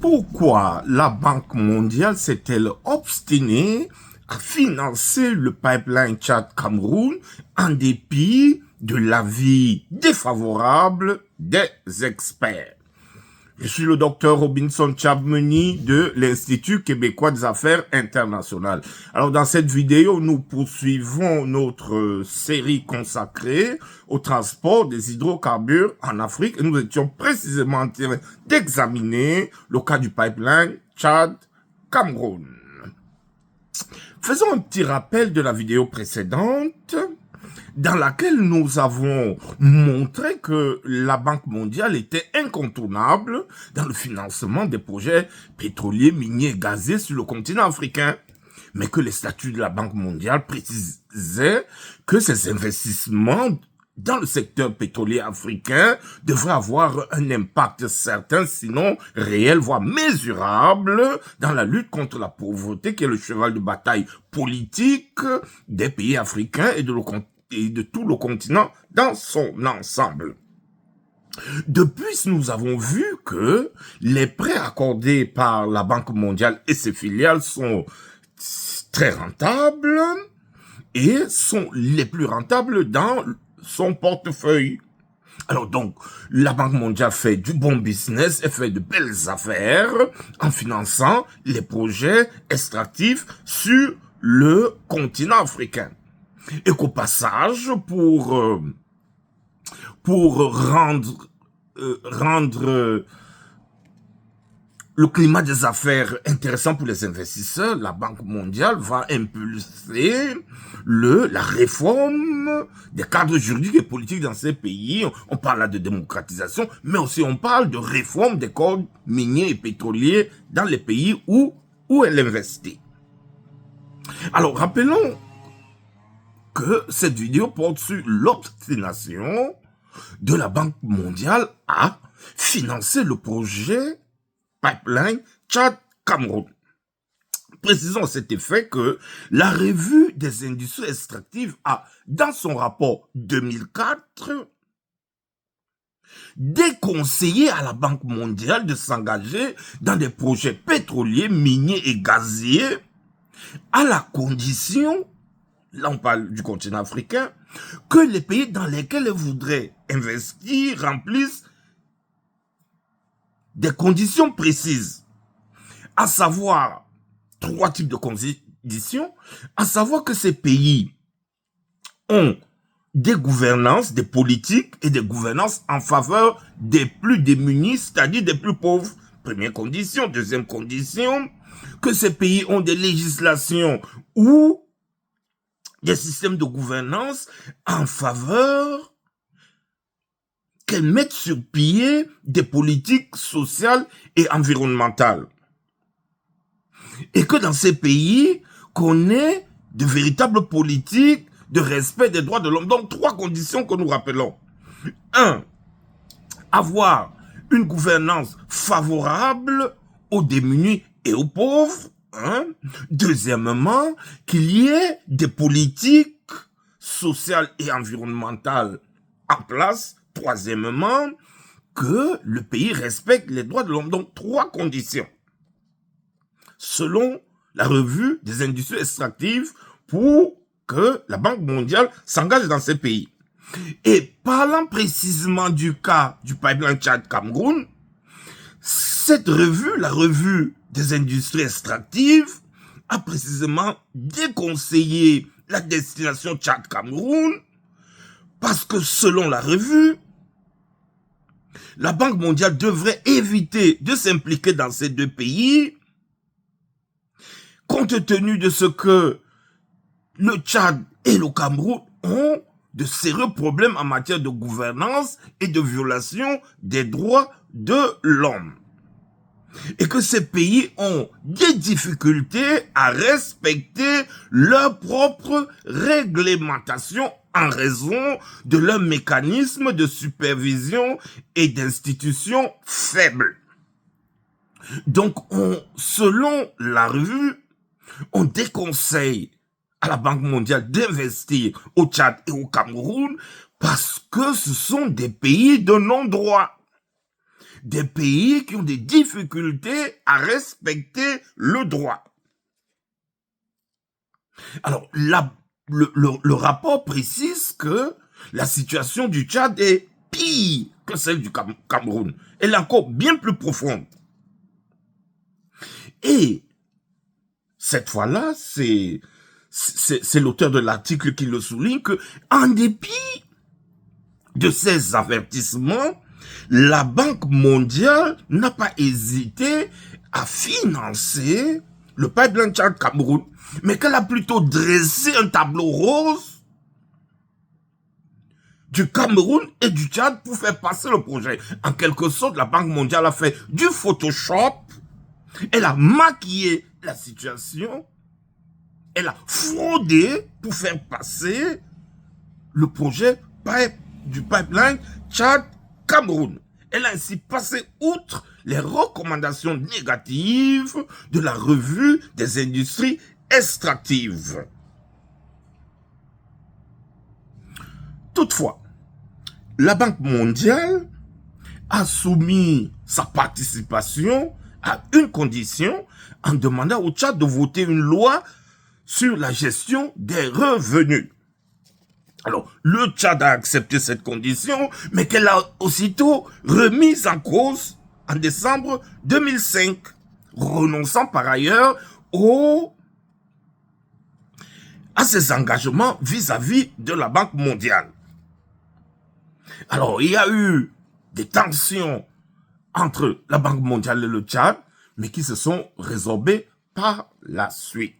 Pourquoi la Banque mondiale s'est-elle obstinée à financer le pipeline Tchad-Cameroun en dépit de l'avis défavorable des experts? Je suis le docteur Robinson Chabmeni de l'Institut québécois des affaires internationales. Alors, dans cette vidéo, nous poursuivons notre série consacrée au transport des hydrocarbures en Afrique et nous étions précisément en train d'examiner le cas du pipeline Tchad-Cameroun. Faisons un petit rappel de la vidéo précédente dans laquelle nous avons montré que la Banque mondiale était incontournable dans le financement des projets pétroliers, miniers et gaziers sur le continent africain, mais que les statuts de la Banque mondiale précisaient que ces investissements dans le secteur pétrolier africain devraient avoir un impact certain, sinon réel, voire mesurable, dans la lutte contre la pauvreté, qui est le cheval de bataille politique des pays africains et de tout le continent dans son ensemble. Depuis, nous avons vu que les prêts accordés par la Banque mondiale et ses filiales sont très rentables et sont les plus rentables dans son portefeuille. Alors donc, la Banque mondiale fait du bon business et fait de belles affaires en finançant les projets extractifs sur le continent africain. Et qu'au passage, pour rendre le climat des affaires intéressant pour les investisseurs, la Banque mondiale va impulser la réforme des cadres juridiques et politiques dans ces pays. On parle là de démocratisation, mais aussi on parle de réforme des codes miniers et pétroliers dans les pays où elle investit. Alors, rappelons que cette vidéo porte sur l'obstination de la Banque mondiale à financer le projet pipeline Tchad-Cameroun. Précisons à cet effet que la revue des industries extractives a, dans son rapport 2004, déconseillé à la Banque mondiale de s'engager dans des projets pétroliers, miniers et gaziers à la condition, là on parle du continent africain, que les pays dans lesquels ils voudraient investir remplissent des conditions précises, à savoir 3 types de conditions, à savoir que ces pays ont des gouvernances, des politiques et des gouvernances en faveur des plus démunis, c'est-à-dire des plus pauvres. Première condition. Deuxième condition, que ces pays ont des législations ou des systèmes de gouvernance en faveur qu'elles mettent sur pied des politiques sociales et environnementales. Et que dans ces pays, qu'on ait de véritables politiques de respect des droits de l'homme. Donc, 3 conditions que nous rappelons. 1. Avoir une gouvernance favorable aux démunis et aux pauvres. Deuxièmement, qu'il y ait des politiques sociales et environnementales en place. Troisièmement, que le pays respecte les droits de l'homme. Donc, 3 conditions. Selon la revue des industries extractives pour que la Banque mondiale s'engage dans ces pays. Et parlant précisément du cas du pipeline Tchad-Cameroun, cette revue, la revue des industries extractives, a précisément déconseillé la destination Tchad-Cameroun parce que selon la revue, la Banque mondiale devrait éviter de s'impliquer dans ces 2 pays compte tenu de ce que le Tchad et le Cameroun ont de sérieux problèmes en matière de gouvernance et de violation des droits de l'homme. Et que ces pays ont des difficultés à respecter leur propre réglementation en raison de leur mécanisme de supervision et d'institutions faibles. Donc, selon la revue, on déconseille à la Banque mondiale d'investir au Tchad et au Cameroun parce que ce sont des pays de non-droit. des pays qui ont des difficultés à respecter le droit. Alors, le rapport précise que la situation du Tchad est pire que celle du Cameroun. Elle est encore bien plus profonde. Et cette fois-là, c'est l'auteur de l'article qui le souligne, que en dépit de ces avertissements, la Banque mondiale n'a pas hésité à financer le pipeline Tchad-Cameroun, mais qu'elle a plutôt dressé un tableau rose du Cameroun et du Tchad pour faire passer le projet. En quelque sorte, la Banque mondiale a fait du Photoshop, elle a maquillé la situation, elle a fraudé pour faire passer le projet du pipeline Tchad-Cameroun. Elle a ainsi passé outre les recommandations négatives de la revue des industries extractives. Toutefois, la Banque mondiale a soumis sa participation à une condition en demandant au Tchad de voter une loi sur la gestion des revenus. Alors, le Tchad a accepté cette condition, mais qu'elle a aussitôt remise en cause en décembre 2005, renonçant par ailleurs à ses engagements vis-à-vis de la Banque mondiale. Alors, il y a eu des tensions entre la Banque mondiale et le Tchad, mais qui se sont résorbées par la suite.